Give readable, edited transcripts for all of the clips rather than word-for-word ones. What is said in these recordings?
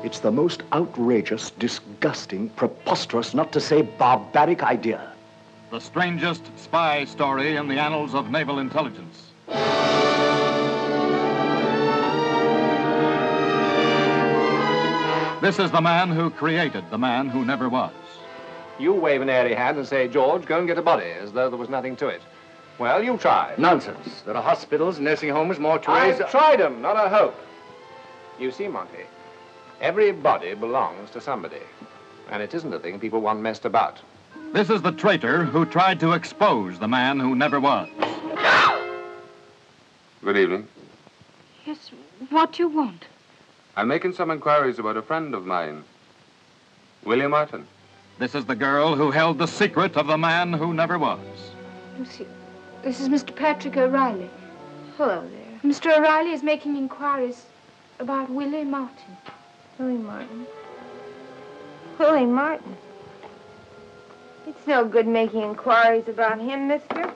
It's the most outrageous, disgusting, preposterous, not to say barbaric idea. The strangest spy story in the annals of naval intelligence. This is the man who created the man who never was. You wave an airy hand and say, George, go and get a body, as though there was nothing to it. Well, you try. Nonsense. There are hospitals, nursing homes, mortuaries. I've tried them, not a hope. You see, Monty, every body belongs to somebody. And it isn't a thing people want messed about. This is the traitor who tried to expose the man who never was. Good evening. Yes, what do you want? I'm making some inquiries about a friend of mine, William Martin. This is the girl who held the secret of the man who never was. Lucy, this is Mr. Patrick O'Reilly. Hello there. Mr. O'Reilly is making inquiries about Willie Martin. Willie Martin? Willie Martin? It's no good making inquiries about him, mister.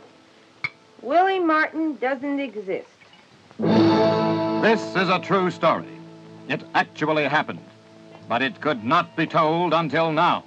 Willie Martin doesn't exist. This is a true story. It actually happened, but it could not be told until now.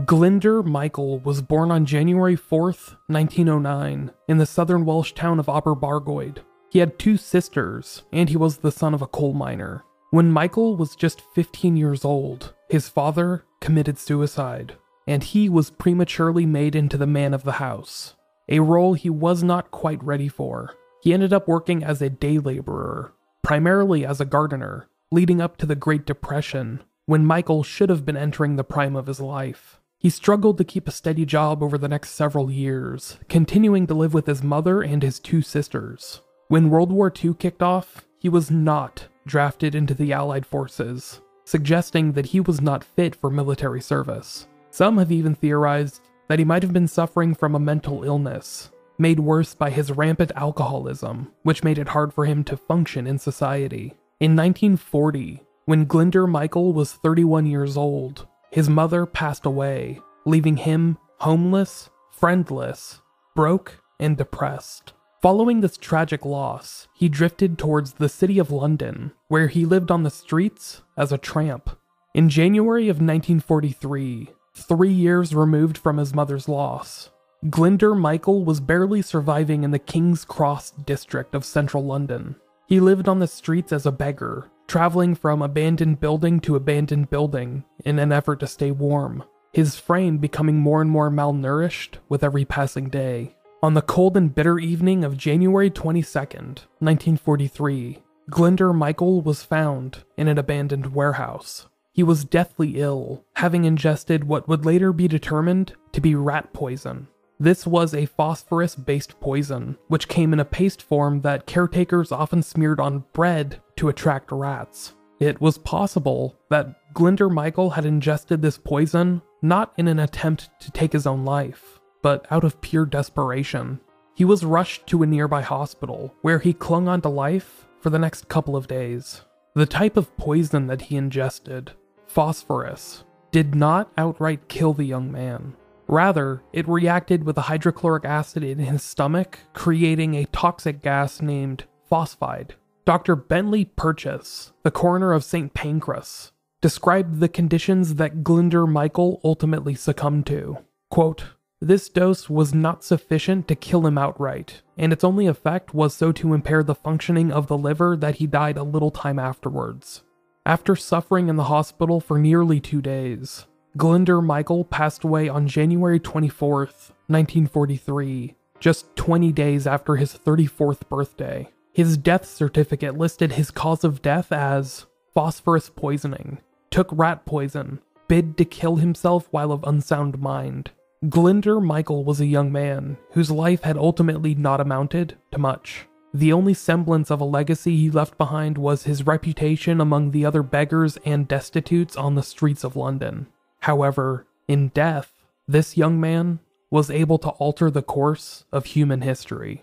Glyndwr Michael was born on January 4th, 1909, in the southern Welsh town of Aberbargoed. He had 2 sisters, and he was the son of a coal miner. When Michael was just 15 years old, his father committed suicide, and he was prematurely made into the man of the house, a role he was not quite ready for. He ended up working as a day laborer, primarily as a gardener, leading up to the Great Depression, when Michael should have been entering the prime of his life. He struggled to keep a steady job over the next several years, continuing to live with his mother and his 2 sisters. When World War II kicked off, he was not drafted into the Allied forces, suggesting that he was not fit for military service. Some have even theorized that he might have been suffering from a mental illness, made worse by his rampant alcoholism, which made it hard for him to function in society. In 1940, when Glyndwr Michael was 31 years old, his mother passed away, leaving him homeless, friendless, broke, and depressed. Following this tragic loss, he drifted towards the city of London, where he lived on the streets as a tramp. In January of 1943, 3 years removed from his mother's loss, Glyndwr Michael was barely surviving in the King's Cross district of central London. He lived on the streets as a beggar, traveling from abandoned building to abandoned building in an effort to stay warm, his frame becoming more and more malnourished with every passing day. On the cold and bitter evening of January 22nd, 1943, Glyndwr Michael was found in an abandoned warehouse. He was deathly ill, having ingested what would later be determined to be rat poison. This was a phosphorus-based poison, which came in a paste form that caretakers often smeared on bread to attract rats. It was possible that Glyndwr Michael had ingested this poison not in an attempt to take his own life, but out of pure desperation. He was rushed to a nearby hospital, where he clung on to life for the next couple of days. The type of poison that he ingested, phosphorus, did not outright kill the young man. Rather, it reacted with the hydrochloric acid in his stomach, creating a toxic gas named phosphide. Dr. Bentley Purchase, the coroner of St. Pancras, described the conditions that Glyndwr Michael ultimately succumbed to. Quote, "This dose was not sufficient to kill him outright, and its only effect was so to impair the functioning of the liver that he died a little time afterwards." After suffering in the hospital for nearly 2 days, Glyndwr Michael passed away on January 24th, 1943, just 20 days after his 34th birthday. His death certificate listed his cause of death as phosphorus poisoning, took rat poison, bid to kill himself while of unsound mind. Glyndwr Michael was a young man whose life had ultimately not amounted to much. The only semblance of a legacy he left behind was his reputation among the other beggars and destitutes on the streets of London. However, in death, This young man was able to alter the course of human history.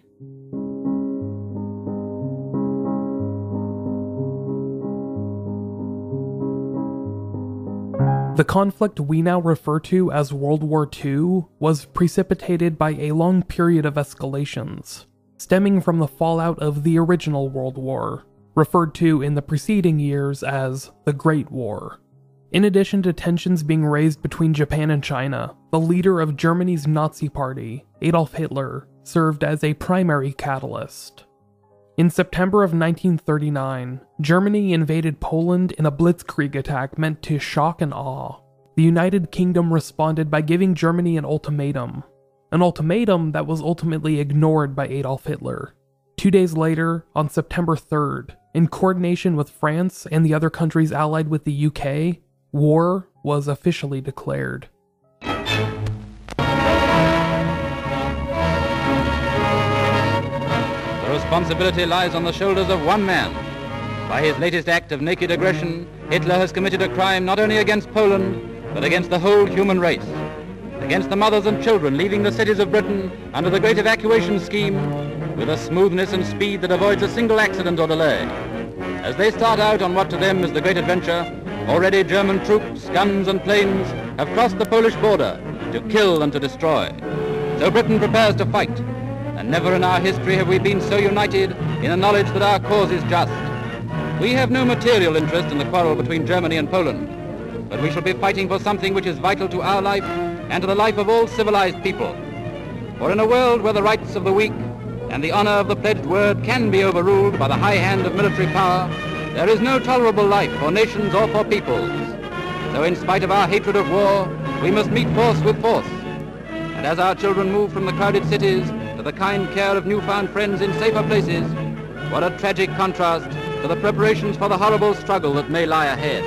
The conflict we now refer to as World War II was precipitated by a long period of escalations, stemming from the fallout of the original World War, referred to in the preceding years as the Great War. In addition to tensions being raised between Japan and China, the leader of Germany's Nazi Party, Adolf Hitler, served as a primary catalyst. In September of 1939, Germany invaded Poland in a blitzkrieg attack meant to shock and awe. The United Kingdom responded by giving Germany an ultimatum that was ultimately ignored by Adolf Hitler. 2 days later, on September 3rd, in coordination with France and the other countries allied with the UK, war was officially declared. The responsibility lies on the shoulders of one man. By his latest act of naked aggression, Hitler has committed a crime not only against Poland, but against the whole human race. Against the mothers and children leaving the cities of Britain under the great evacuation scheme with a smoothness and speed that avoids a single accident or delay. As they start out on what to them is the great adventure, already German troops, guns and planes have crossed the Polish border to kill and to destroy. So Britain prepares to fight, and never in our history have we been so united in the knowledge that our cause is just. We have no material interest in the quarrel between Germany and Poland, but we shall be fighting for something which is vital to our life and to the life of all civilized people. For in a world where the rights of the weak and the honor of the pledged word can be overruled by the high hand of military power, there is no tolerable life for nations or for peoples. So in spite of our hatred of war, we must meet force with force. And as our children move from the crowded cities to the kind care of newfound friends in safer places, what a tragic contrast to the preparations for the horrible struggle that may lie ahead.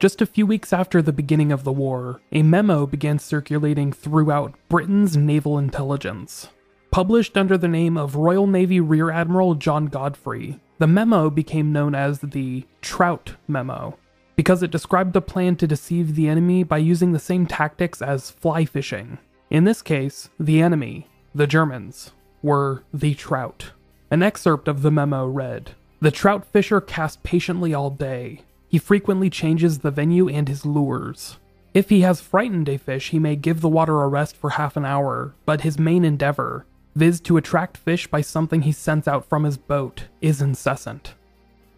Just a few weeks after the beginning of the war, a memo began circulating throughout Britain's naval intelligence. Published under the name of Royal Navy Rear Admiral John Godfrey, the memo became known as the Trout Memo, because it described a plan to deceive the enemy by using the same tactics as fly fishing. In this case, the enemy, the Germans, were the trout. An excerpt of the memo read, "The trout fisher casts patiently all day. He frequently changes the venue and his lures. If he has frightened a fish, he may give the water a rest for half an hour, but his main endeavor, viz. to attract fish by something he sends out from his boat, is incessant."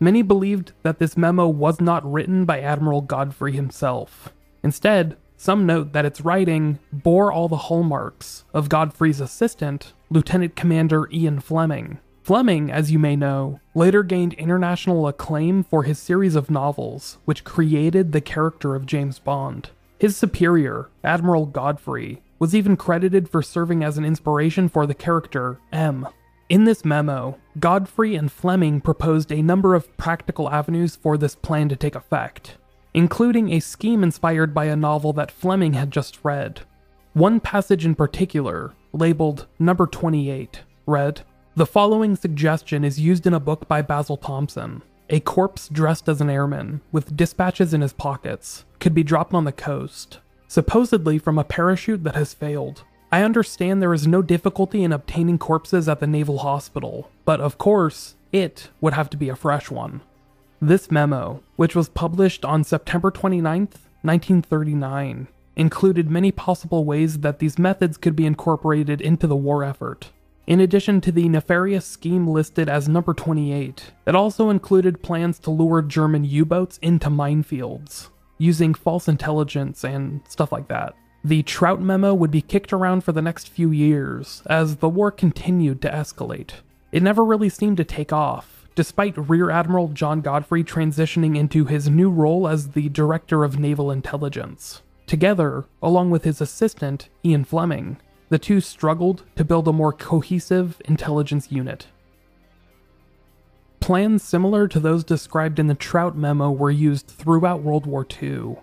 Many believed that this memo was not written by Admiral Godfrey himself. Instead, some note that its writing bore all the hallmarks of Godfrey's assistant, Lieutenant Commander Ian Fleming. Fleming, as you may know, later gained international acclaim for his series of novels, which created the character of James Bond. His superior, Admiral Godfrey, was even credited for serving as an inspiration for the character M. In this memo, Godfrey and Fleming proposed a number of practical avenues for this plan to take effect, including a scheme inspired by a novel that Fleming had just read. One passage in particular, labeled Number 28, read, "The following suggestion is used in a book by Basil Thomson. A corpse dressed as an airman, with dispatches in his pockets, could be dropped on the coast, supposedly from a parachute that has failed. I understand there is no difficulty in obtaining corpses at the Naval Hospital, but of course, it would have to be a fresh one." This memo, which was published on September 29th, 1939, included many possible ways that these methods could be incorporated into the war effort. In addition to the nefarious scheme listed as Number 28, it also included plans to lure German U-boats into minefields, using false intelligence and stuff like that. The Trout Memo would be kicked around for the next few years, as the war continued to escalate. It never really seemed to take off, despite Rear Admiral John Godfrey transitioning into his new role as the Director of Naval Intelligence. Together, along with his assistant, Ian Fleming, the two struggled to build a more cohesive intelligence unit. Plans similar to those described in the Trout Memo were used throughout World War II.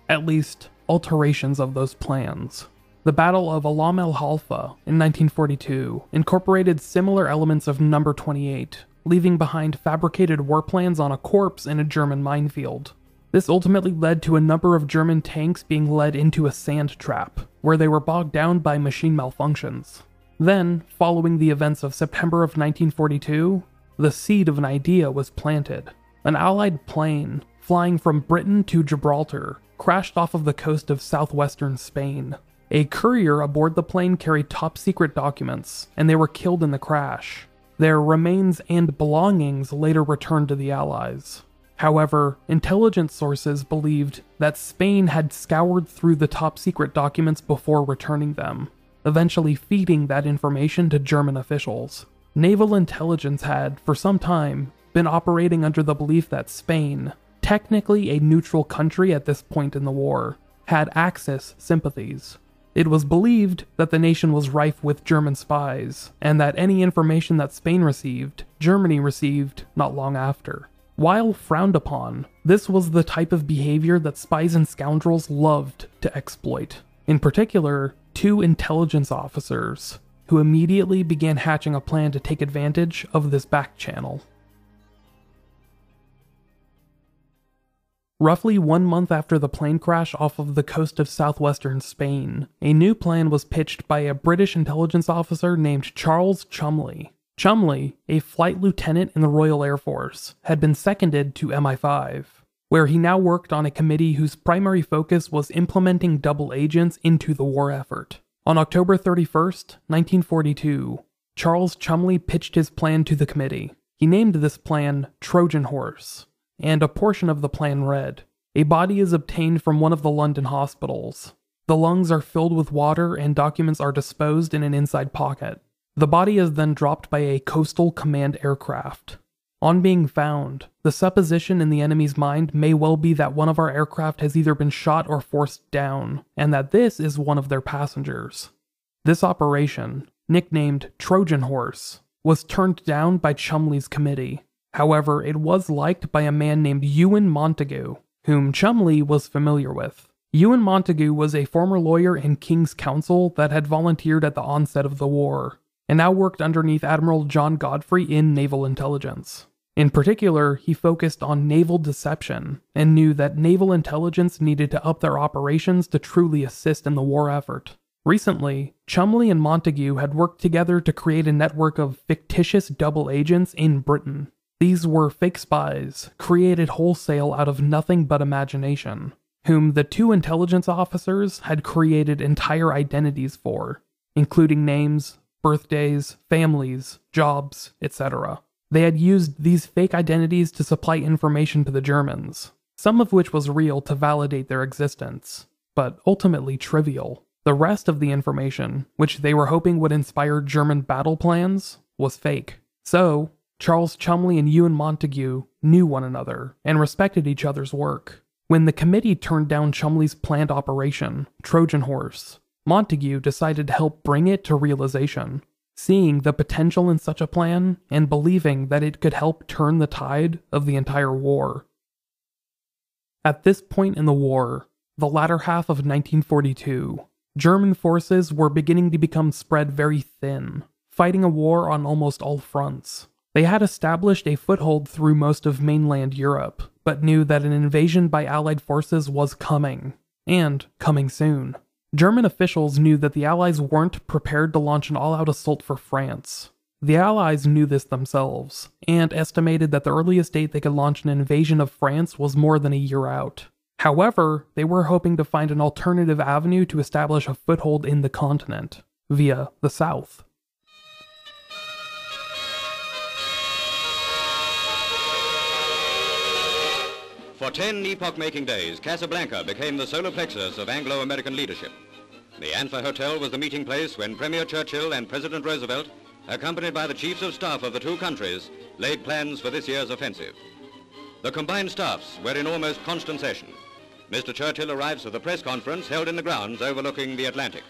at least alterations of those plans. The Battle of Alam el Halfa in 1942 incorporated similar elements of Number 28, leaving behind fabricated war plans on a corpse in a German minefield. This ultimately led to a number of German tanks being led into a sand trap, where they were bogged down by machine malfunctions. Then, following the events of September of 1942, the seed of an idea was planted. An Allied plane, flying from Britain to Gibraltar, crashed off of the coast of southwestern Spain. A courier aboard the plane carried top-secret documents, and they were killed in the crash. Their remains and belongings later returned to the Allies. However, intelligence sources believed that Spain had scoured through the top-secret documents before returning them, eventually feeding that information to German officials. Naval intelligence had, for some time, been operating under the belief that Spain, technically a neutral country at this point in the war, had Axis sympathies. It was believed that the nation was rife with German spies, and that any information that Spain received, Germany received not long after. While frowned upon, this was the type of behavior that spies and scoundrels loved to exploit. In particular, two intelligence officers, who immediately began hatching a plan to take advantage of this back channel. Roughly 1 month after the plane crash off of the coast of southwestern Spain, a new plan was pitched by a British intelligence officer named Charles Cholmondeley. Cholmondeley, a flight lieutenant in the Royal Air Force, had been seconded to MI5, where he now worked on a committee whose primary focus was implementing double agents into the war effort. On October 31st, 1942, Charles Cholmondeley pitched his plan to the committee. He named this plan Trojan Horse, and a portion of the plan read, "A body is obtained from one of the London hospitals. The lungs are filled with water and documents are disposed in an inside pocket. The body is then dropped by a coastal command aircraft. On being found, the supposition in the enemy's mind may well be that one of our aircraft has either been shot or forced down, and that this is one of their passengers." This operation, nicknamed Trojan Horse, was turned down by Cholmondeley's committee. However, it was liked by a man named Ewen Montago, whom Cholmondeley was familiar with. Ewen Montago was a former lawyer and King's Counsel that had volunteered at the onset of the war, and now worked underneath Admiral John Godfrey in naval intelligence. In particular, he focused on naval deception, and knew that naval intelligence needed to up their operations to truly assist in the war effort. Recently, Cholmondeley and Montago had worked together to create a network of fictitious double agents in Britain. These were fake spies, created wholesale out of nothing but imagination, whom the two intelligence officers had created entire identities for, including names, birthdays, families, jobs, etc. They had used these fake identities to supply information to the Germans, some of which was real to validate their existence, but ultimately trivial. The rest of the information, which they were hoping would inspire German battle plans, was fake. So, Charles Cholmondeley and Ewen Montago knew one another and respected each other's work. When the committee turned down Cholmondeley's planned operation, Trojan Horse, Montago decided to help bring it to realization, seeing the potential in such a plan and believing that it could help turn the tide of the entire war. At this point in the war, the latter half of 1942, German forces were beginning to become spread very thin, fighting a war on almost all fronts. They had established a foothold through most of mainland Europe, but knew that an invasion by Allied forces was coming, and coming soon. German officials knew that the Allies weren't prepared to launch an all-out assault for France. The Allies knew this themselves, and estimated that the earliest date they could launch an invasion of France was more than a year out. However, they were hoping to find an alternative avenue to establish a foothold in the continent, via the south. For 10 epoch-making days, Casablanca became the solar plexus of Anglo-American leadership. The Anfa Hotel was the meeting place when Premier Churchill and President Roosevelt, accompanied by the chiefs of staff of the two countries, laid plans for this year's offensive. The combined staffs were in almost constant session. Mr. Churchill arrives for the press conference held in the grounds overlooking the Atlantic.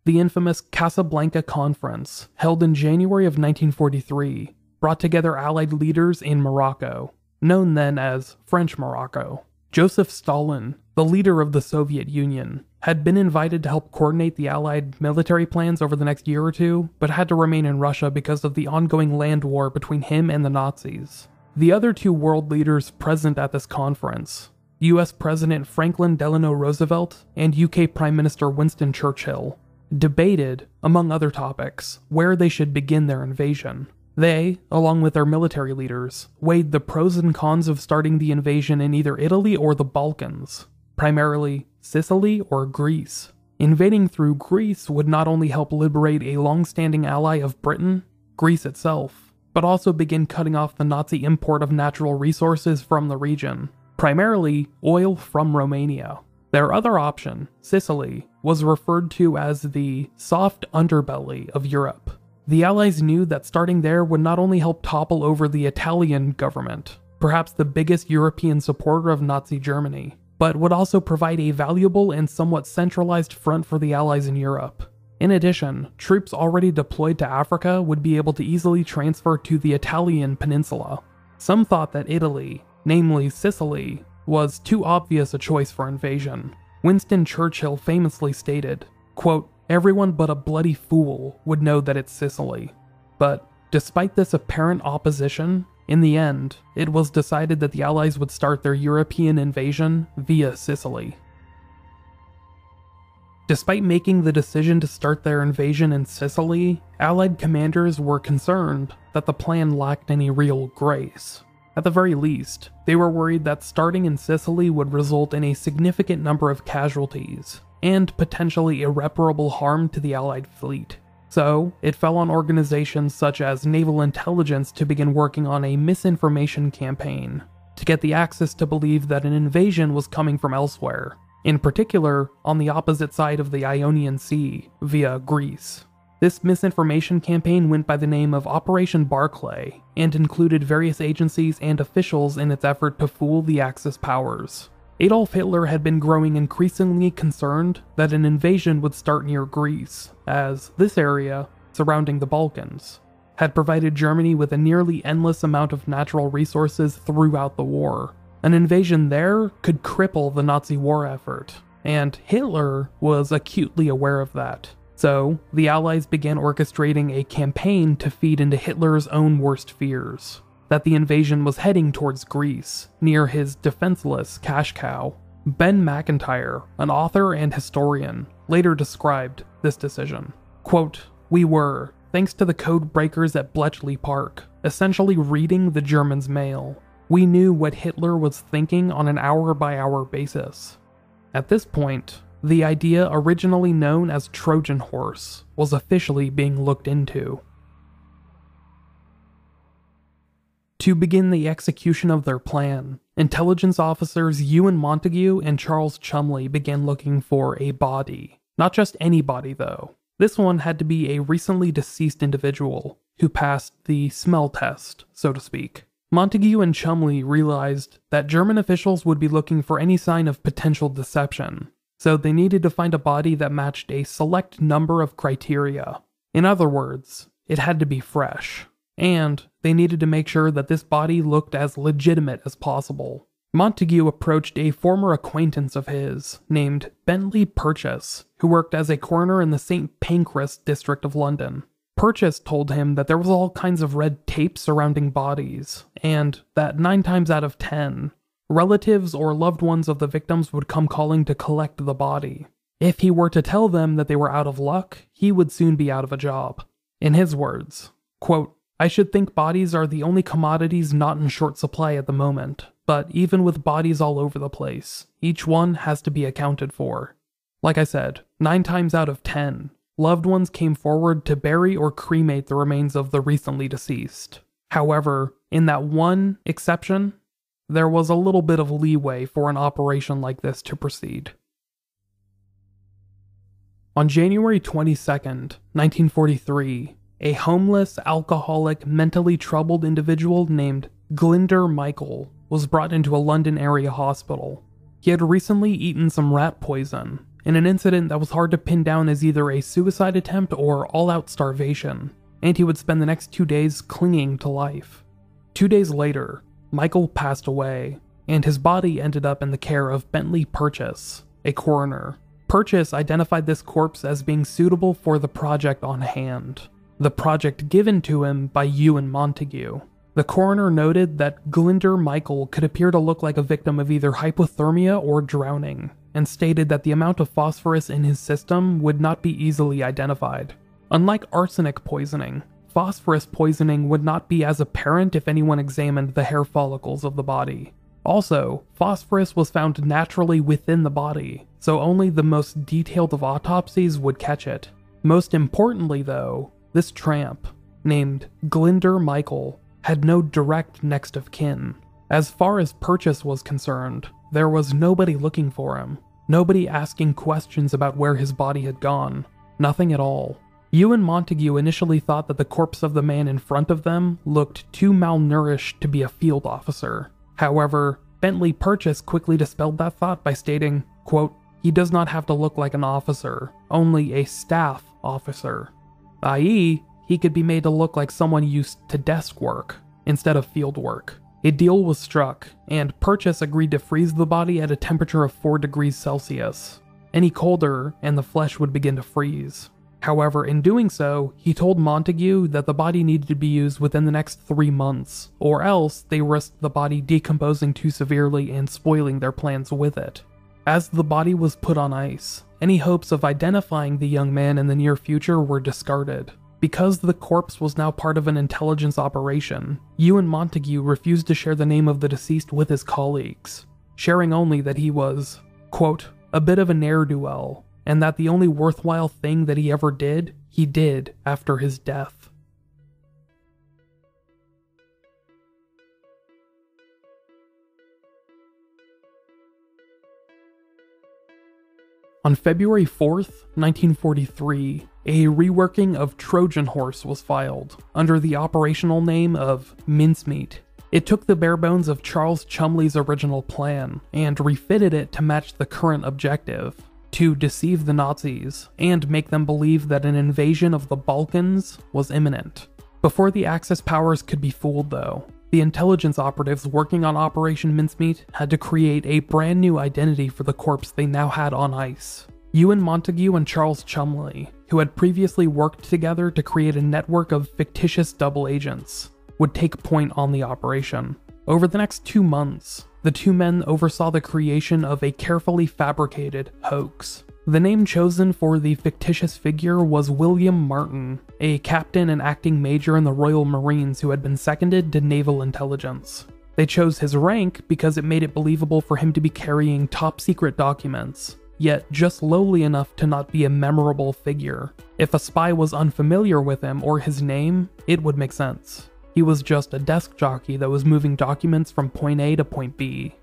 The infamous Casablanca Conference, held in January of 1943, brought together Allied leaders in Morocco. known then as French Morocco. Joseph Stalin, the leader of the Soviet Union, had been invited to help coordinate the Allied military plans over the next year or two, but had to remain in Russia because of the ongoing land war between him and the Nazis. The other two world leaders present at this conference, US President Franklin Delano Roosevelt and UK Prime Minister Winston Churchill, debated, among other topics, where they should begin their invasion. They, along with their military leaders, weighed the pros and cons of starting the invasion in either Italy or the Balkans, primarily Sicily or Greece. Invading through Greece would not only help liberate a long-standing ally of Britain, Greece itself, but also begin cutting off the Nazi import of natural resources from the region, primarily oil from Romania. Their other option, Sicily, was referred to as the soft underbelly of Europe. The Allies knew that starting there would not only help topple over the Italian government, perhaps the biggest European supporter of Nazi Germany, but would also provide a valuable and somewhat centralized front for the Allies in Europe. In addition, troops already deployed to Africa would be able to easily transfer to the Italian peninsula. Some thought that Italy, namely Sicily, was too obvious a choice for invasion. Winston Churchill famously stated, quote, "Everyone but a bloody fool would know that it's Sicily." But despite this apparent opposition, in the end, it was decided that the Allies would start their European invasion via Sicily. Despite making the decision to start their invasion in Sicily, Allied commanders were concerned that the plan lacked any real grace. At the very least, they were worried that starting in Sicily would result in a significant number of casualties, and potentially irreparable harm to the Allied fleet. So, it fell on organizations such as Naval Intelligence to begin working on a misinformation campaign, to get the Axis to believe that an invasion was coming from elsewhere, in particular on the opposite side of the Ionian Sea, via Greece. This misinformation campaign went by the name of Operation Barclay, and included various agencies and officials in its effort to fool the Axis powers. Adolf Hitler had been growing increasingly concerned that an invasion would start near Greece, as this area, surrounding the Balkans, had provided Germany with a nearly endless amount of natural resources throughout the war. An invasion there could cripple the Nazi war effort, and Hitler was acutely aware of that. So, the Allies began orchestrating a campaign to feed into Hitler's own worst fears, that the invasion was heading towards Greece, near his defenseless cash cow. Ben McIntyre, an author and historian, later described this decision. Quote, "We were, thanks to the code breakers at Bletchley Park, essentially reading the Germans' mail. We knew what Hitler was thinking on an hour-by-hour basis." At this point, the idea originally known as Trojan Horse was officially being looked into. To begin the execution of their plan, intelligence officers Ewen Montago and Charles Cholmondeley began looking for a body. Not just any body, though. This one had to be a recently deceased individual who passed the smell test, so to speak. Montago and Cholmondeley realized that German officials would be looking for any sign of potential deception, so they needed to find a body that matched a select number of criteria. In other words, it had to be fresh. And they needed to make sure that this body looked as legitimate as possible. Montago approached a former acquaintance of his, named Bentley Purchase, who worked as a coroner in the St. Pancras district of London. Purchase told him that there was all kinds of red tape surrounding bodies, and that 9 times out of 10, relatives or loved ones of the victims would come calling to collect the body. If he were to tell them that they were out of luck, he would soon be out of a job. In his words, quote, "I should think bodies are the only commodities not in short supply at the moment, but even with bodies all over the place, each one has to be accounted for. Like I said, 9 times out of 10, loved ones came forward to bury or cremate the remains of the recently deceased. However, in that one exception, there was a little bit of leeway for an operation like this to proceed." On January 22nd, 1943, a homeless, alcoholic, mentally troubled individual named Glinder Michael was brought into a London area hospital. He had recently eaten some rat poison, in an incident that was hard to pin down as either a suicide attempt or all-out starvation, and he would spend the next 2 days clinging to life. 2 days later, Micheal passed away, and his body ended up in the care of Bentley Purchase, a coroner. Purchase identified this corpse as being suitable for the project on hand, the project given to him by Ewen Montago. The coroner noted that Glinder Micheal could appear to look like a victim of either hypothermia or drowning, and stated that the amount of phosphorus in his system would not be easily identified. Unlike arsenic poisoning, phosphorus poisoning would not be as apparent if anyone examined the hair follicles of the body. Also, phosphorus was found naturally within the body, so only the most detailed of autopsies would catch it. Most importantly though, this tramp, named Glinder Micheal, had no direct next of kin. As far as Purchase was concerned, there was nobody looking for him, nobody asking questions about where his body had gone, nothing at all. Ewen Montago initially thought that the corpse of the man in front of them looked too malnourished to be a field officer. However, Bentley Purchase quickly dispelled that thought by stating, quote, "He does not have to look like an officer, only a staff officer," i.e., he could be made to look like someone used to desk work instead of field work. A deal was struck, and Purchase agreed to freeze the body at a temperature of 4 degrees Celsius. Any colder, and the flesh would begin to freeze. However, in doing so, he told Montago that the body needed to be used within the next 3 months, or else they risked the body decomposing too severely and spoiling their plans with it. As the body was put on ice, any hopes of identifying the young man in the near future were discarded. Because the corpse was now part of an intelligence operation, Ewen Montago refused to share the name of the deceased with his colleagues, sharing only that he was, quote, "a bit of a ne'er-do-well," and that the only worthwhile thing that he ever did, he did after his death. On February 4th, 1943, a reworking of Trojan Horse was filed, under the operational name of Mincemeat. It took the bare bones of Charles Cholmondeley's original plan, and refitted it to match the current objective, to deceive the Nazis, and make them believe that an invasion of the Balkans was imminent. Before the Axis powers could be fooled though, the intelligence operatives working on Operation Mincemeat had to create a brand new identity for the corpse they now had on ice. Ewen Montago and Charles Cholmondeley, who had previously worked together to create a network of fictitious double agents, would take point on the operation. Over the next 2 months, the two men oversaw the creation of a carefully fabricated hoax. The name chosen for the fictitious figure was William Martin, a captain and acting major in the Royal Marines who had been seconded to naval intelligence. They chose his rank because it made it believable for him to be carrying top-secret documents, yet just lowly enough to not be a memorable figure. If a spy was unfamiliar with him or his name, it would make sense. He was just a desk jockey that was moving documents from point A to point B.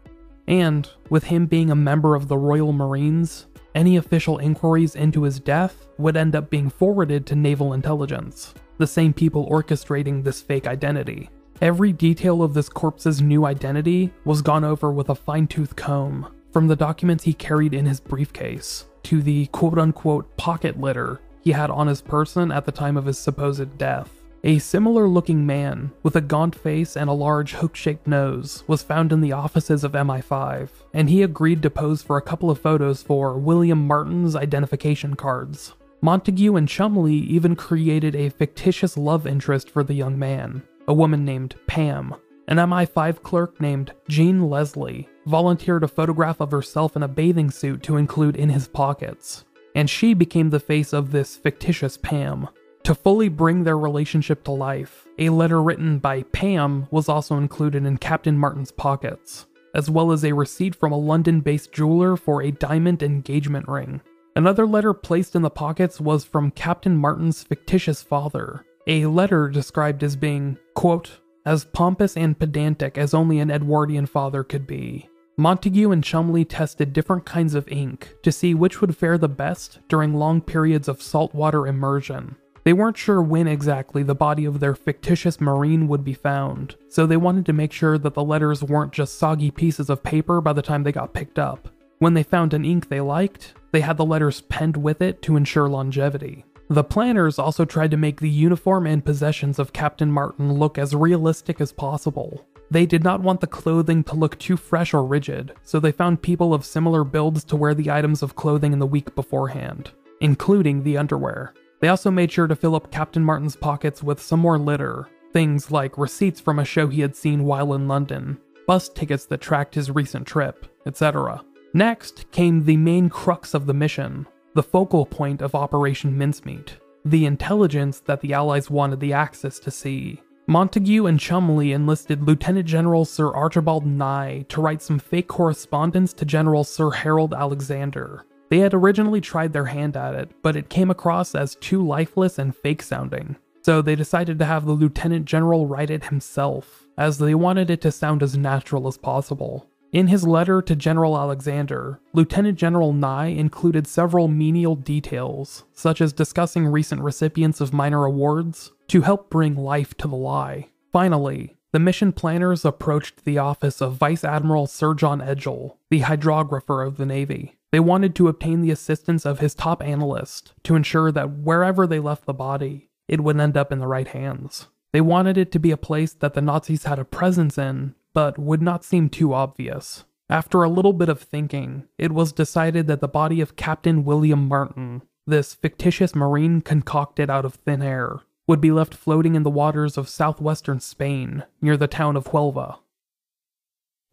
And, with him being a member of the Royal Marines, any official inquiries into his death would end up being forwarded to naval intelligence, the same people orchestrating this fake identity. Every detail of this corpse's new identity was gone over with a fine-tooth comb, from the documents he carried in his briefcase, to the quote-unquote pocket litter he had on his person at the time of his supposed death. A similar-looking man, with a gaunt face and a large hook-shaped nose, was found in the offices of MI5, and he agreed to pose for a couple of photos for William Martin's identification cards. Montago and Cholmondeley even created a fictitious love interest for the young man, a woman named Pam. An MI5 clerk named Jean Leslie volunteered a photograph of herself in a bathing suit to include in his pockets, and she became the face of this fictitious Pam. To fully bring their relationship to life, a letter written by Pam was also included in Captain Martin's pockets, as well as a receipt from a London-based jeweler for a diamond engagement ring. Another letter placed in the pockets was from Captain Martin's fictitious father, a letter described as being, quote, "as pompous and pedantic as only an Edwardian father could be." Montago and Cholmondeley tested different kinds of ink to see which would fare the best during long periods of saltwater immersion. They weren't sure when exactly the body of their fictitious Marine would be found, so they wanted to make sure that the letters weren't just soggy pieces of paper by the time they got picked up. When they found an ink they liked, they had the letters penned with it to ensure longevity. The planners also tried to make the uniform and possessions of Captain Martin look as realistic as possible. They did not want the clothing to look too fresh or rigid, so they found people of similar builds to wear the items of clothing in the week beforehand, including the underwear. They also made sure to fill up Captain Martin's pockets with some more litter, things like receipts from a show he had seen while in London, bus tickets that tracked his recent trip, etc. Next came the main crux of the mission, the focal point of Operation Mincemeat, the intelligence that the Allies wanted the Axis to see. Montagu and Cholmondeley enlisted Lieutenant General Sir Archibald Nye to write some fake correspondence to General Sir Harold Alexander. They had originally tried their hand at it, but it came across as too lifeless and fake-sounding, so they decided to have the Lieutenant General write it himself, as they wanted it to sound as natural as possible. In his letter to General Alexander, Lieutenant General Nye included several menial details, such as discussing recent recipients of minor awards, to help bring life to the lie. Finally, the mission planners approached the office of Vice Admiral Sir John Edgell, the hydrographer of the Navy. They wanted to obtain the assistance of his top analyst to ensure that wherever they left the body, it would end up in the right hands. They wanted it to be a place that the Nazis had a presence in, but would not seem too obvious. After a little bit of thinking, it was decided that the body of Captain William Martin, this fictitious Marine concocted out of thin air, would be left floating in the waters of southwestern Spain, near the town of Huelva.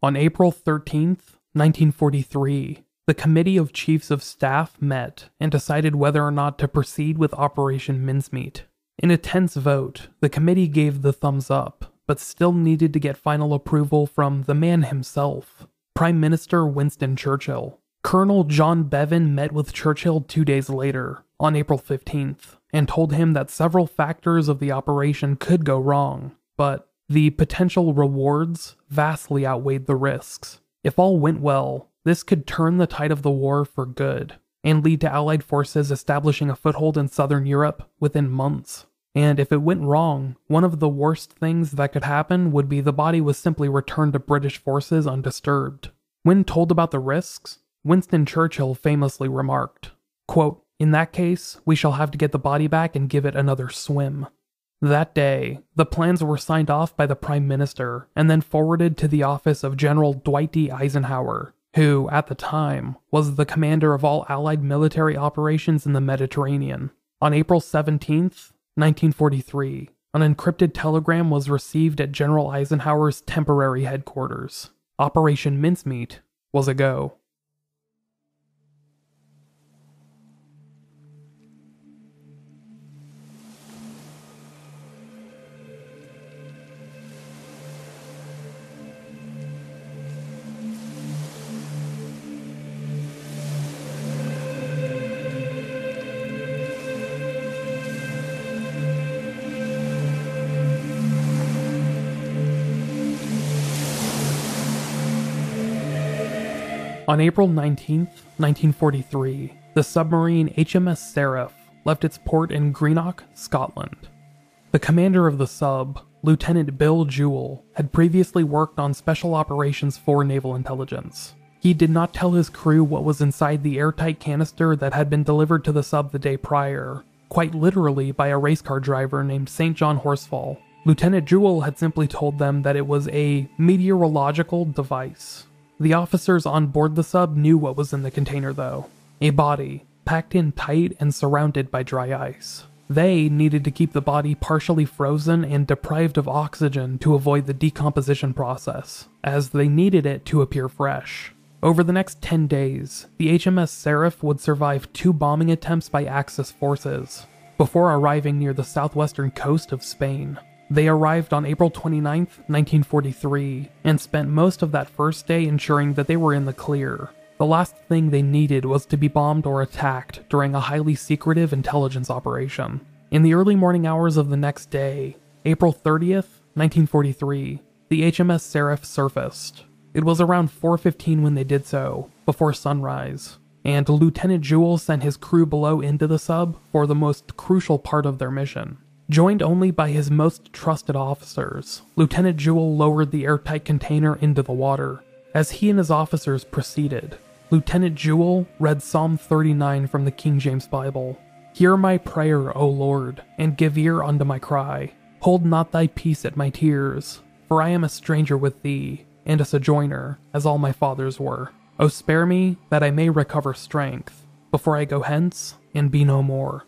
On April 13th, 1943, the Committee of Chiefs of Staff met and decided whether or not to proceed with Operation Mincemeat. In a tense vote, the committee gave the thumbs up, but still needed to get final approval from the man himself, Prime Minister Winston Churchill. Colonel John Bevan met with Churchill 2 days later, on April 15th, and told him that several factors of the operation could go wrong, but the potential rewards vastly outweighed the risks. If all went well, this could turn the tide of the war for good, and lead to Allied forces establishing a foothold in southern Europe within months. And if it went wrong, one of the worst things that could happen would be the body was simply returned to British forces undisturbed. When told about the risks, Winston Churchill famously remarked, quote, "In that case, we shall have to get the body back and give it another swim." That day, the plans were signed off by the Prime Minister and then forwarded to the office of General Dwight D. Eisenhower, who, at the time, was the commander of all Allied military operations in the Mediterranean. On April 17th, 1943, an encrypted telegram was received at General Eisenhower's temporary headquarters. Operation Mincemeat was a go. On April 19th, 1943, the submarine HMS Seraph left its port in Greenock, Scotland. The commander of the sub, Lieutenant Bill Jewell, had previously worked on special operations for naval intelligence. He did not tell his crew what was inside the airtight canister that had been delivered to the sub the day prior, quite literally by a race car driver named St. John Horsfall. Lieutenant Jewell had simply told them that it was a meteorological device. The officers on board the sub knew what was in the container though. A body, packed in tight and surrounded by dry ice. They needed to keep the body partially frozen and deprived of oxygen to avoid the decomposition process, as they needed it to appear fresh. Over the next 10 days, the HMS Seraph would survive 2 bombing attempts by Axis forces, before arriving near the southwestern coast of Spain. They arrived on April 29, 1943, and spent most of that first day ensuring that they were in the clear. The last thing they needed was to be bombed or attacked during a highly secretive intelligence operation. In the early morning hours of the next day, April 30th, 1943, the HMS Seraph surfaced. It was around 4:15 when they did so, before sunrise, and Lieutenant Jewell sent his crew below into the sub for the most crucial part of their mission. Joined only by his most trusted officers, Lieutenant Jewell lowered the airtight container into the water. As he and his officers proceeded, Lieutenant Jewell read Psalm 39 from the King James Bible. "Hear my prayer, O Lord, and give ear unto my cry. Hold not thy peace at my tears, for I am a stranger with thee, and a sojourner, as all my fathers were. O spare me, that I may recover strength, before I go hence, and be no more.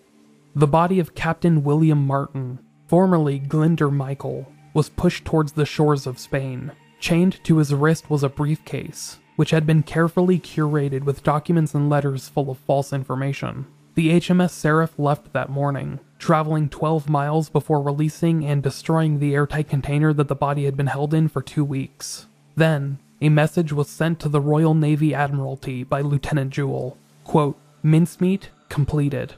The body of Captain William Martin, formerly Glinder Michael, was pushed towards the shores of Spain. Chained to his wrist was a briefcase, which had been carefully curated with documents and letters full of false information. The HMS Seraph left that morning, traveling 12 miles before releasing and destroying the airtight container that the body had been held in for 2 weeks. Then, a message was sent to the Royal Navy Admiralty by Lieutenant Jewell. Quote, "Mincemeat completed."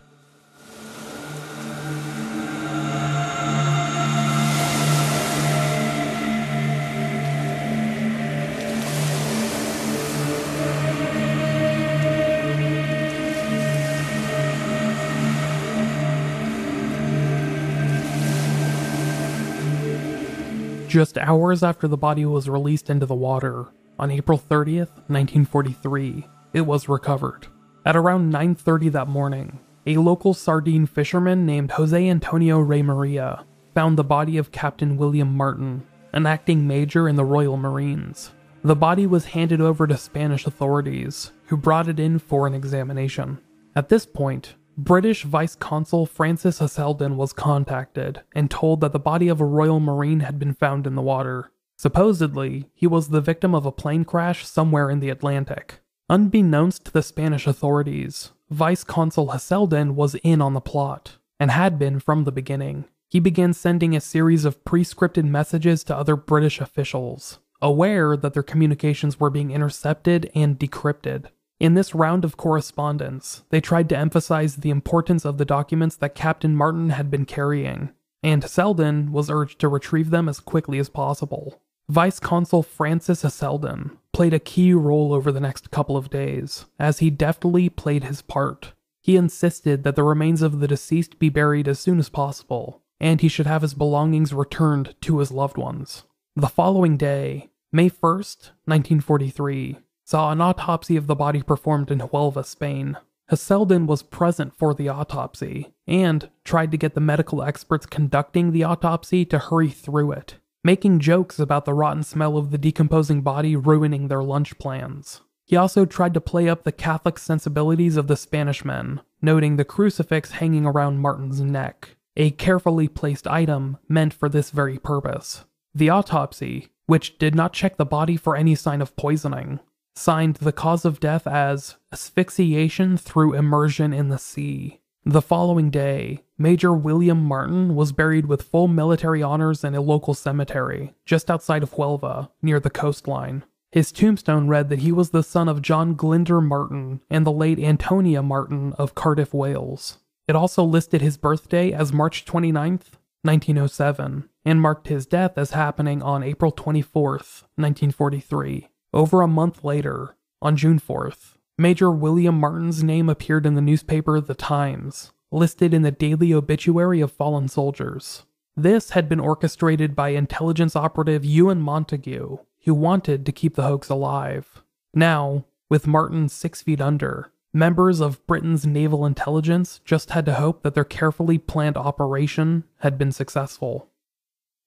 Just hours after the body was released into the water, on April 30th, 1943, it was recovered. At around 9:30 that morning, a local sardine fisherman named Jose Antonio Rey Maria found the body of Captain William Martin, an acting major in the Royal Marines. The body was handed over to Spanish authorities, who brought it in for an examination. At this point, British Vice Consul Francis Heselden was contacted and told that the body of a Royal Marine had been found in the water. Supposedly, he was the victim of a plane crash somewhere in the Atlantic. Unbeknownst to the Spanish authorities, Vice Consul Heselden was in on the plot, and had been from the beginning. He began sending a series of pre-scripted messages to other British officials, aware that their communications were being intercepted and decrypted. In this round of correspondence, they tried to emphasize the importance of the documents that Captain Martin had been carrying, and Heselden was urged to retrieve them as quickly as possible. Vice Consul Francis Heselden played a key role over the next couple of days, as he deftly played his part. He insisted that the remains of the deceased be buried as soon as possible, and he should have his belongings returned to his loved ones. The following day, May 1st, 1943, saw an autopsy of the body performed in Huelva, Spain. Heselden was present for the autopsy, and tried to get the medical experts conducting the autopsy to hurry through it, making jokes about the rotten smell of the decomposing body ruining their lunch plans. He also tried to play up the Catholic sensibilities of the Spanish men, noting the crucifix hanging around Martin's neck, a carefully placed item meant for this very purpose. The autopsy, which did not check the body for any sign of poisoning, signed the cause of death as asphyxiation through immersion in the sea. The following day, Major William Martin was buried with full military honors in a local cemetery, just outside of Huelva, near the coastline. His tombstone read that he was the son of John Glinder Martin and the late Antonia Martin of Cardiff, Wales. It also listed his birthday as March 29th, 1907, and marked his death as happening on April 24th, 1943. Over a month later, on June 4th, Major William Martin's name appeared in the newspaper The Times, listed in the daily obituary of fallen soldiers. This had been orchestrated by intelligence operative Ewen Montago, who wanted to keep the hoax alive. Now, with Martin 6 feet under, members of Britain's naval intelligence just had to hope that their carefully planned operation had been successful.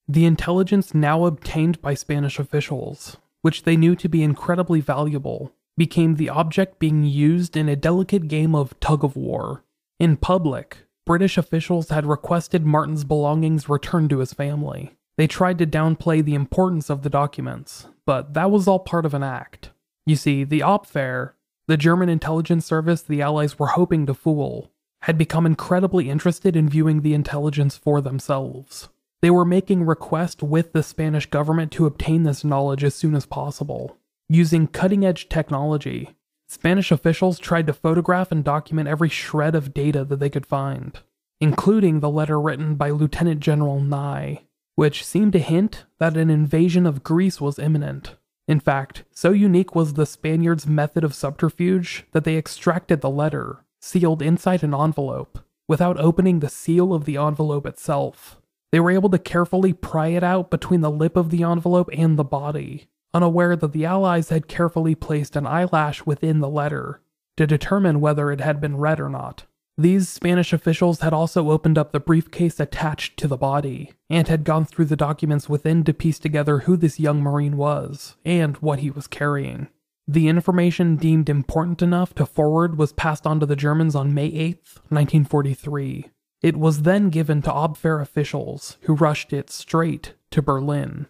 The intelligence now obtained by Spanish officials, which they knew to be incredibly valuable, became the object being used in a delicate game of tug-of-war. In public, British officials had requested Martin's belongings returned to his family. They tried to downplay the importance of the documents, but that was all part of an act. You see, the Opfair, the German intelligence service the Allies were hoping to fool, had become incredibly interested in viewing the intelligence for themselves. They were making requests with the Spanish government to obtain this knowledge as soon as possible. Using cutting-edge technology, Spanish officials tried to photograph and document every shred of data that they could find, including the letter written by Lieutenant General Nye, which seemed to hint that an invasion of Greece was imminent. In fact, so unique was the Spaniards' method of subterfuge that they extracted the letter, sealed inside an envelope, without opening the seal of the envelope itself. They were able to carefully pry it out between the lip of the envelope and the body, unaware that the Allies had carefully placed an eyelash within the letter to determine whether it had been read or not. These Spanish officials had also opened up the briefcase attached to the body, and had gone through the documents within to piece together who this young Marine was, and what he was carrying. The information deemed important enough to forward was passed on to the Germans on May 8th, 1943. It was then given to Abwehr officials, who rushed it straight to Berlin.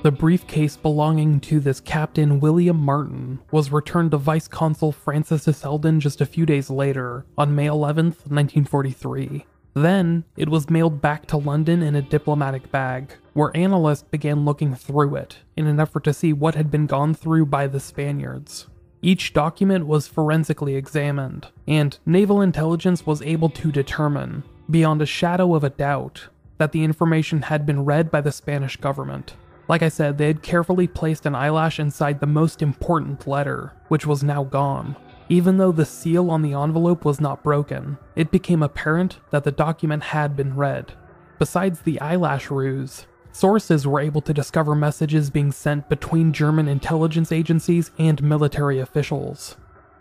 The briefcase belonging to this Captain William Martin was returned to Vice Consul Francis de Selden just a few days later, on May 11th, 1943. Then, it was mailed back to London in a diplomatic bag, where analysts began looking through it in an effort to see what had been gone through by the Spaniards. Each document was forensically examined, and naval intelligence was able to determine, beyond a shadow of a doubt, that the information had been read by the Spanish government. Like I said, they had carefully placed an eyelash inside the most important letter, which was now gone. Even though the seal on the envelope was not broken, it became apparent that the document had been read. Besides the eyelash ruse, sources were able to discover messages being sent between German intelligence agencies and military officials.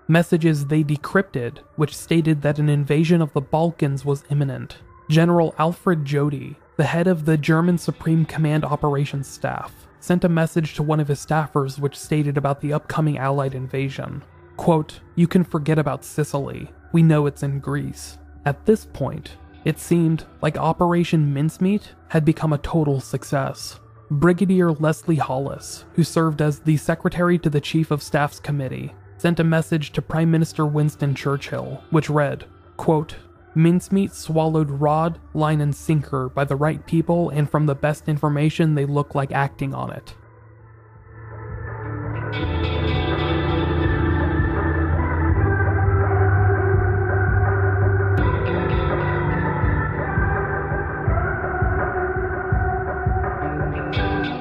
Messages they decrypted, which stated that an invasion of the Balkans was imminent. General Alfred Jody, the head of the German Supreme Command Operations Staff, sent a message to one of his staffers which stated about the upcoming Allied invasion. Quote, "You can forget about Sicily. We know it's in Greece." At this point, it seemed like Operation Mincemeat had become a total success. Brigadier Leslie Hollis, who served as the secretary to the Chief of Staff's committee, sent a message to Prime Minister Winston Churchill, which read, quote, "Mincemeat swallowed rod, line, and sinker by the right people, and from the best information they look like acting on it."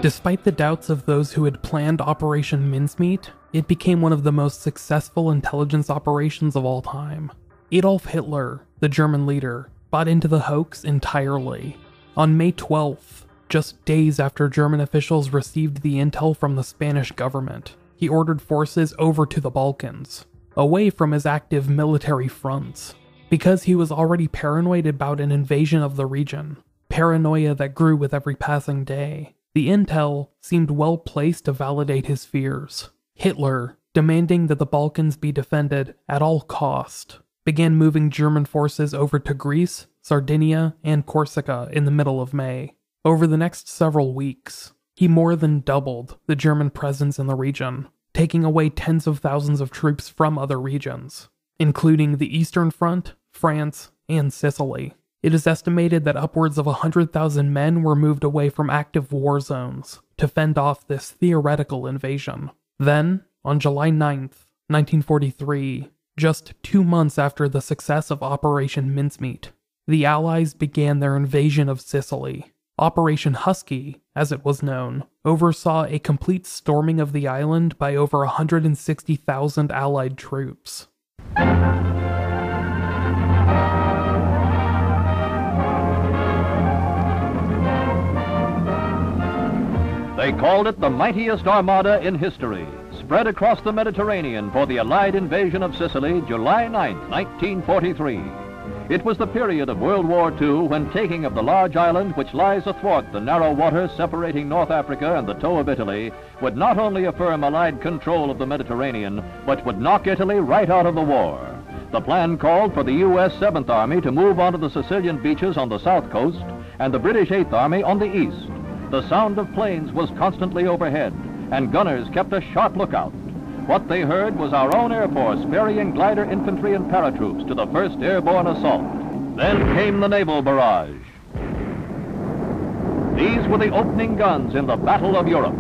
Despite the doubts of those who had planned Operation Mincemeat, it became one of the most successful intelligence operations of all time. Adolf Hitler, the German leader, bought into the hoax entirely. On May 12th, just days after German officials received the intel from the Spanish government, he ordered forces over to the Balkans, away from his active military fronts, because he was already paranoid about an invasion of the region, paranoia that grew with every passing day. The intel seemed well placed to validate his fears. Hitler, demanding that the Balkans be defended at all cost, began moving German forces over to Greece, Sardinia, and Corsica in the middle of May. Over the next several weeks, he more than doubled the German presence in the region, taking away tens of thousands of troops from other regions, including the Eastern Front, France, and Sicily. It is estimated that upwards of 100,000 men were moved away from active war zones to fend off this theoretical invasion. Then, on July 9th, 1943, just 2 months after the success of Operation Mincemeat, the Allies began their invasion of Sicily. Operation Husky, as it was known, oversaw a complete storming of the island by over 160,000 Allied troops. They called it the mightiest armada in history, spread across the Mediterranean for the Allied invasion of Sicily, July 9, 1943. It was the period of World War II when taking of the large island which lies athwart the narrow waters separating North Africa and the toe of Italy would not only affirm Allied control of the Mediterranean, but would knock Italy right out of the war. The plan called for the U.S. 7th Army to move onto the Sicilian beaches on the south coast and the British 8th Army on the east. The sound of planes was constantly overhead, and gunners kept a sharp lookout. What they heard was our own Air Force ferrying glider infantry and paratroops to the first airborne assault. Then came the naval barrage. These were the opening guns in the Battle of Europe.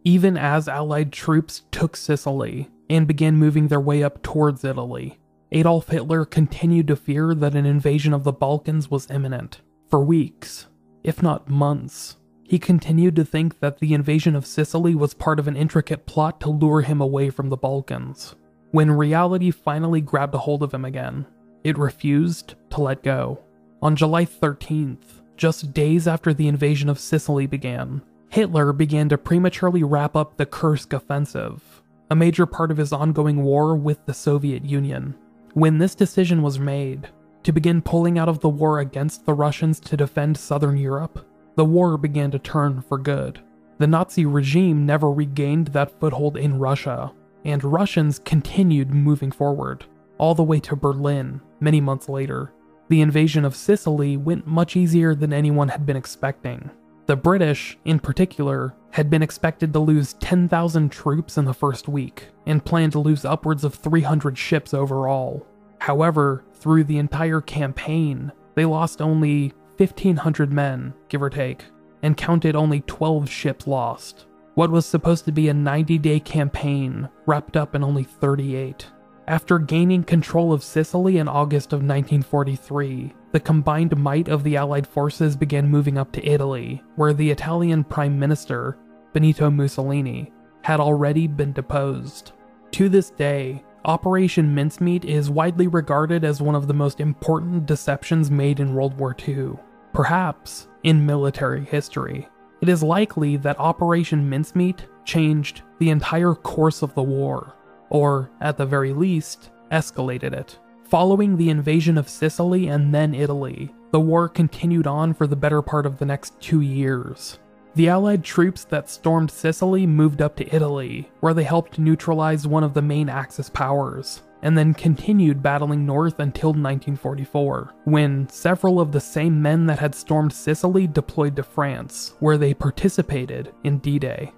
Even as Allied troops took Sicily and began moving their way up towards Italy, Adolf Hitler continued to fear that an invasion of the Balkans was imminent. For weeks, if not months, he continued to think that the invasion of Sicily was part of an intricate plot to lure him away from the Balkans. When reality finally grabbed a hold of him again, it refused to let go. On July 13th, just days after the invasion of Sicily began, Hitler began to prematurely wrap up the Kursk offensive, a major part of his ongoing war with the Soviet Union. When this decision was made, to begin pulling out of the war against the Russians to defend southern Europe, the war began to turn for good. The Nazi regime never regained that foothold in Russia, and Russians continued moving forward, all the way to Berlin many months later. The invasion of Sicily went much easier than anyone had been expecting. The British, in particular, had been expected to lose 10,000 troops in the first week, and planned to lose upwards of 300 ships overall. However, through the entire campaign, they lost only 1,500 men, give or take, and counted only 12 ships lost. What was supposed to be a 90-day campaign wrapped up in only 38. After gaining control of Sicily in August of 1943, the combined might of the Allied forces began moving up to Italy, where the Italian Prime Minister, Benito Mussolini, had already been deposed. To this day, Operation Mincemeat is widely regarded as one of the most important deceptions made in World War II, perhaps in military history. It is likely that Operation Mincemeat changed the entire course of the war, or, at the very least, escalated it. Following the invasion of Sicily and then Italy, the war continued on for the better part of the next 2 years. The Allied troops that stormed Sicily moved up to Italy, where they helped neutralize one of the main Axis powers, and then continued battling north until 1944, when several of the same men that had stormed Sicily deployed to France, where they participated in D-Day.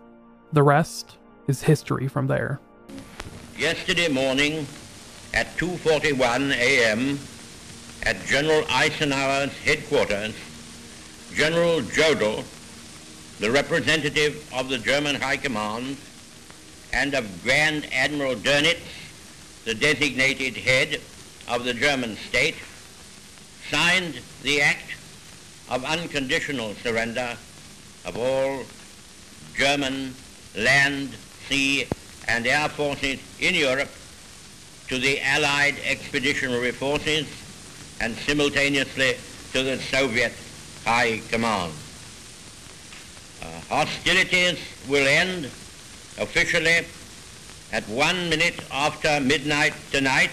The rest is history from there. Yesterday morning at 2:41 a.m. at General Eisenhower's headquarters, General Jodl, the representative of the German High Command, and of Grand Admiral Dönitz, the designated head of the German state, signed the act of unconditional surrender of all German land, sea, and air forces in Europe to the Allied expeditionary forces and simultaneously to the Soviet High Command. Hostilities will end officially at 1 minute after midnight tonight,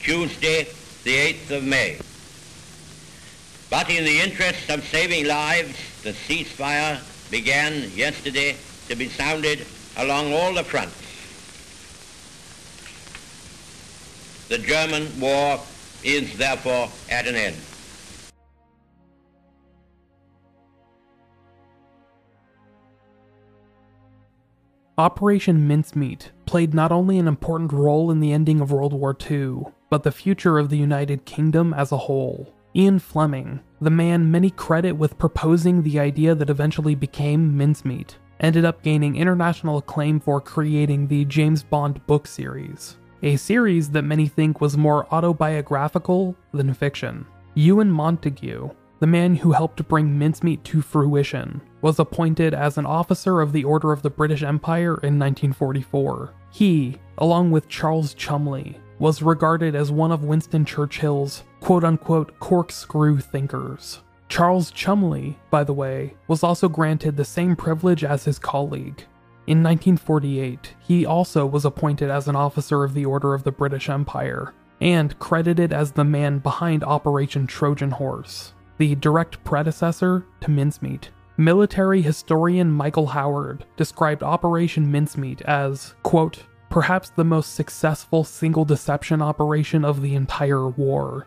Tuesday, the 8th of May. But in the interest of saving lives, the ceasefire began yesterday to be sounded along all the fronts. The German war is therefore at an end. Operation Mincemeat played not only an important role in the ending of World War II, but the future of the United Kingdom as a whole. Ian Fleming, the man many credit with proposing the idea that eventually became Mincemeat, ended up gaining international acclaim for creating the James Bond book series, a series that many think was more autobiographical than fiction. Ewen Montago, the man who helped bring Mincemeat to fruition, was appointed as an officer of the Order of the British Empire in 1944. He, along with Charles Cholmondeley, was regarded as one of Winston Churchill's quote-unquote corkscrew thinkers. Charles Cholmondeley, by the way, was also granted the same privilege as his colleague. In 1948, he also was appointed as an officer of the Order of the British Empire, and credited as the man behind Operation Trojan Horse, the direct predecessor to Mincemeat. Military historian Michael Howard described Operation Mincemeat as, quote, perhaps the most successful single deception operation of the entire war.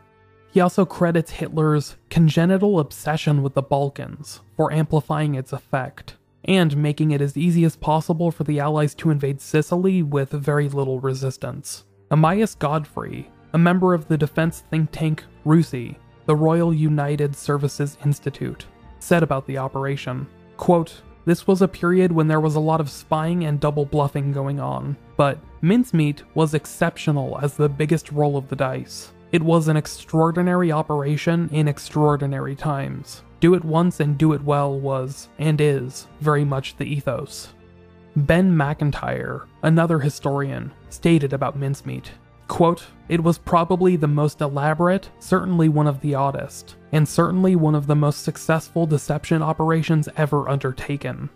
He also credits Hitler's congenital obsession with the Balkans for amplifying its effect, and making it as easy as possible for the Allies to invade Sicily with very little resistance. Amias Godfrey, a member of the defense think tank RUSI, the Royal United Services Institute, said about the operation, quote, this was a period when there was a lot of spying and double bluffing going on, but Mincemeat was exceptional as the biggest roll of the dice. It was an extraordinary operation in extraordinary times. Do it once and do it well was, and is, very much the ethos. Ben McIntyre, another historian, stated about Mincemeat, quote, "It was probably the most elaborate, certainly one of the oddest, and certainly one of the most successful deception operations ever undertaken."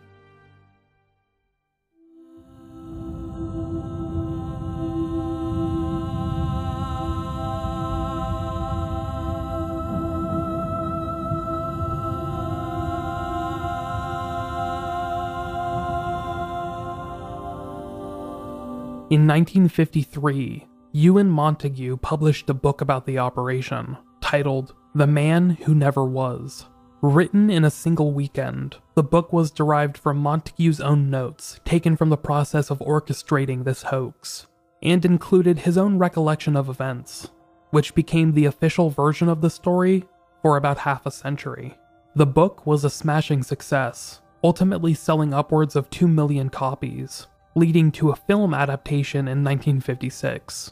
In 1953, Ewen Montago published a book about the operation, titled The Man Who Never Was. Written in a single weekend, the book was derived from Montagu's own notes, taken from the process of orchestrating this hoax, and included his own recollection of events, which became the official version of the story for about half a century. The book was a smashing success, ultimately selling upwards of 2 million copies, leading to a film adaptation in 1956.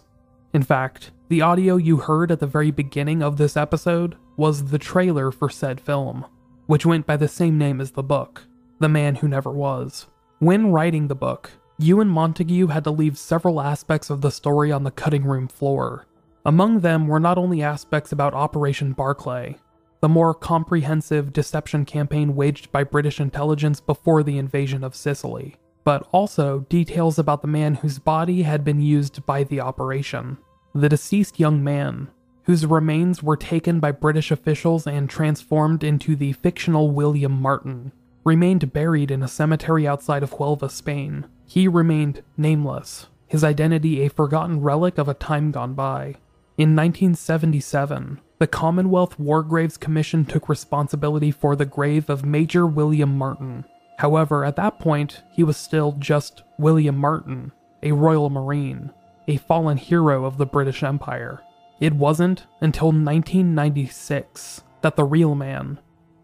In fact, the audio you heard at the very beginning of this episode was the trailer for said film, which went by the same name as the book, The Man Who Never Was. When writing the book, Ewen Montago had to leave several aspects of the story on the cutting room floor. Among them were not only aspects about Operation Barclay, the more comprehensive deception campaign waged by British intelligence before the invasion of Sicily, but also details about the man whose body had been used by the operation. The deceased young man, whose remains were taken by British officials and transformed into the fictional William Martin, remained buried in a cemetery outside of Huelva, Spain. He remained nameless, his identity a forgotten relic of a time gone by. In 1977, the Commonwealth War Graves Commission took responsibility for the grave of Major William Martin. However, at that point, he was still just William Martin, a Royal Marine, a fallen hero of the British Empire. It wasn't until 1996 that the real man,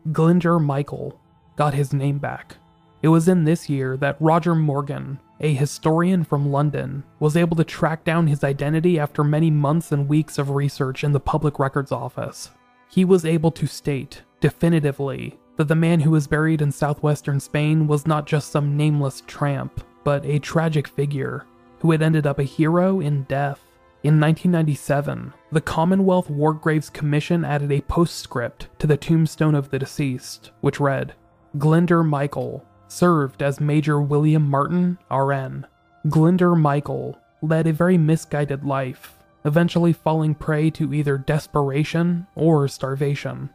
Glyndŵr Michael, got his name back. It was in this year that Roger Morgan, a historian from London, was able to track down his identity after many months and weeks of research in the Public Records Office. He was able to state, definitively, that the man who was buried in southwestern Spain was not just some nameless tramp, but a tragic figure who had ended up a hero in death. In 1997, the Commonwealth War Graves Commission added a postscript to the tombstone of the deceased, which read, Glyndŵr Michael served as Major William Martin, RN. Glyndŵr Michael led a very misguided life, eventually falling prey to either desperation or starvation.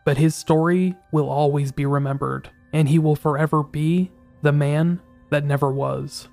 But his story will always be remembered, and he will forever be the man that never was.